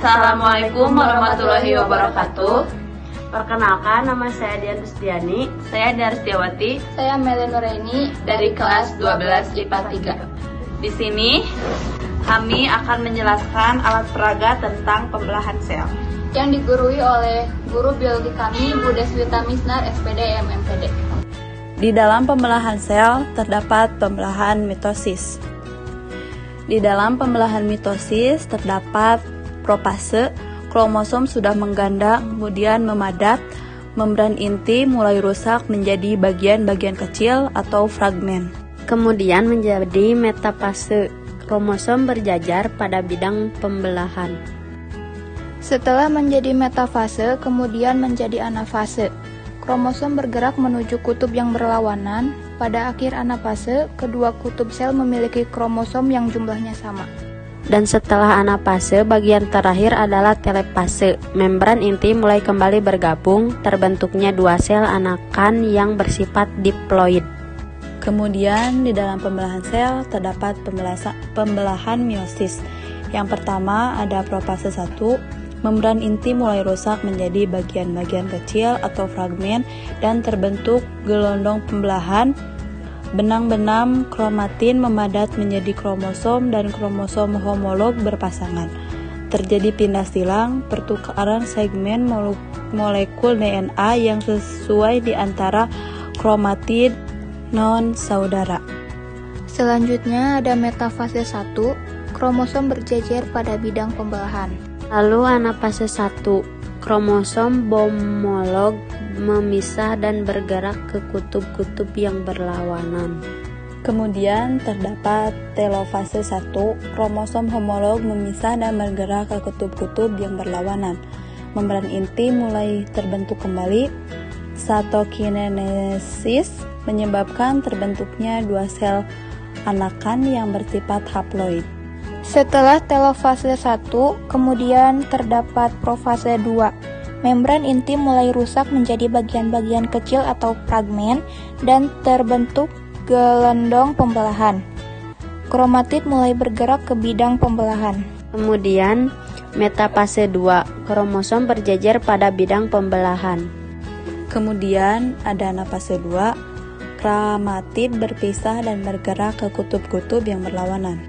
Assalamualaikum warahmatullahi wabarakatuh. Perkenalkan, nama saya Dian Rusdiani. Saya Darstiawati. Saya Melen Nuraini dari kelas 12 IPA 3. Di sini kami akan menjelaskan alat peraga tentang pembelahan sel yang digurui oleh guru biologi kami, Bu Deswita Misnar, SPD, MMPD. Di dalam pembelahan sel terdapat pembelahan mitosis. Di dalam pembelahan mitosis terdapat profase, kromosom sudah mengganda, kemudian memadat, membran inti mulai rusak menjadi bagian-bagian kecil atau fragmen. Kemudian menjadi metafase, kromosom berjajar pada bidang pembelahan. Setelah menjadi metafase, kemudian menjadi anafase. Kromosom bergerak menuju kutub yang berlawanan. Pada akhir anafase, kedua kutub sel memiliki kromosom yang jumlahnya sama. Dan setelah anafase, bagian terakhir adalah telophase. Membran inti mulai kembali bergabung, terbentuknya dua sel anakan yang bersifat diploid. Kemudian di dalam pembelahan sel terdapat pembelahan meiosis. Yang pertama ada profase 1, membran inti mulai rusak menjadi bagian-bagian kecil atau fragmen dan terbentuk gelondong pembelahan. Benang-benang kromatin memadat menjadi kromosom dan kromosom homolog berpasangan. Terjadi pindah silang, pertukaran segmen molekul DNA yang sesuai di antara kromatid non-saudara. Selanjutnya ada metafase 1, kromosom berjejer pada bidang pembelahan. Lalu anafase 1, kromosom homolog memisah dan bergerak ke kutub-kutub yang berlawanan. Kemudian terdapat telofase 1, kromosom homolog memisah dan bergerak ke kutub-kutub yang berlawanan. Membran inti mulai terbentuk kembali. Satokinesis menyebabkan terbentuknya dua sel anakan yang bersifat haploid. Setelah telofase 1, kemudian terdapat profase 2. Membran inti mulai rusak menjadi bagian-bagian kecil atau fragmen dan terbentuk gelondong pembelahan. Kromatid mulai bergerak ke bidang pembelahan. Kemudian metafase 2, kromosom berjejer pada bidang pembelahan. Kemudian ada anafase 2, kromatid berpisah dan bergerak ke kutub-kutub yang berlawanan.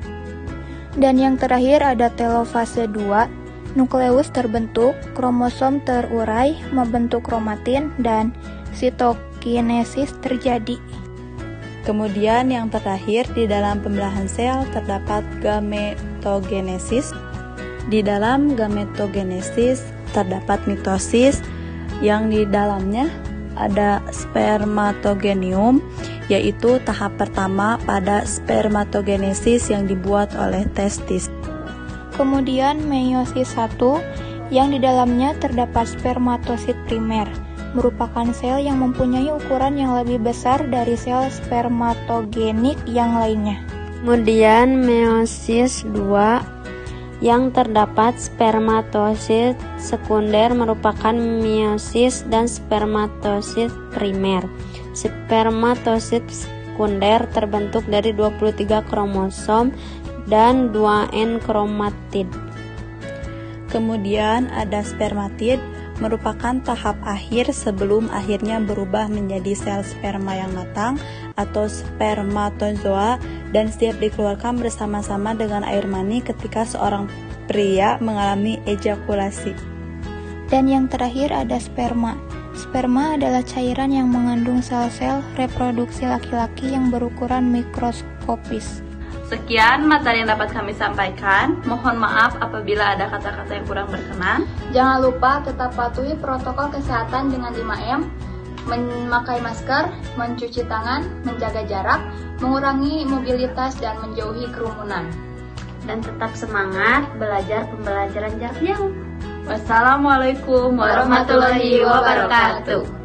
Dan yang terakhir ada telofase 2, nukleus terbentuk, kromosom terurai, membentuk kromatin, dan sitokinesis terjadi. Kemudian yang terakhir di dalam pembelahan sel terdapat gametogenesis. Di dalam gametogenesis terdapat mitosis yang di dalamnya ada spermatogenium, yaitu tahap pertama pada spermatogenesis yang dibuat oleh testis. Kemudian meiosis 1 yang di dalamnya terdapat spermatosit primer, merupakan sel yang mempunyai ukuran yang lebih besar dari sel spermatogenik yang lainnya. Kemudian meiosis 2 yang terdapat spermatosit sekunder merupakan meiosis dan spermatosit primer. Spermatosit sekunder terbentuk dari 23 kromosom dan 2N kromatid. Kemudian ada spermatid, merupakan tahap akhir sebelum akhirnya berubah menjadi sel sperma yang matang atau spermatozoa dan siap dikeluarkan bersama-sama dengan air mani ketika seorang pria mengalami ejakulasi. Dan yang terakhir ada sperma. Sperma adalah cairan yang mengandung sel-sel reproduksi laki-laki yang berukuran mikroskopis. Sekian materi yang dapat kami sampaikan. Mohon maaf apabila ada kata-kata yang kurang berkenan. Jangan lupa tetap patuhi protokol kesehatan dengan 5M, memakai masker, mencuci tangan, menjaga jarak, mengurangi mobilitas, dan menjauhi kerumunan. Dan tetap semangat belajar pembelajaran jarak jauh. Wassalamualaikum warahmatullahi wabarakatuh.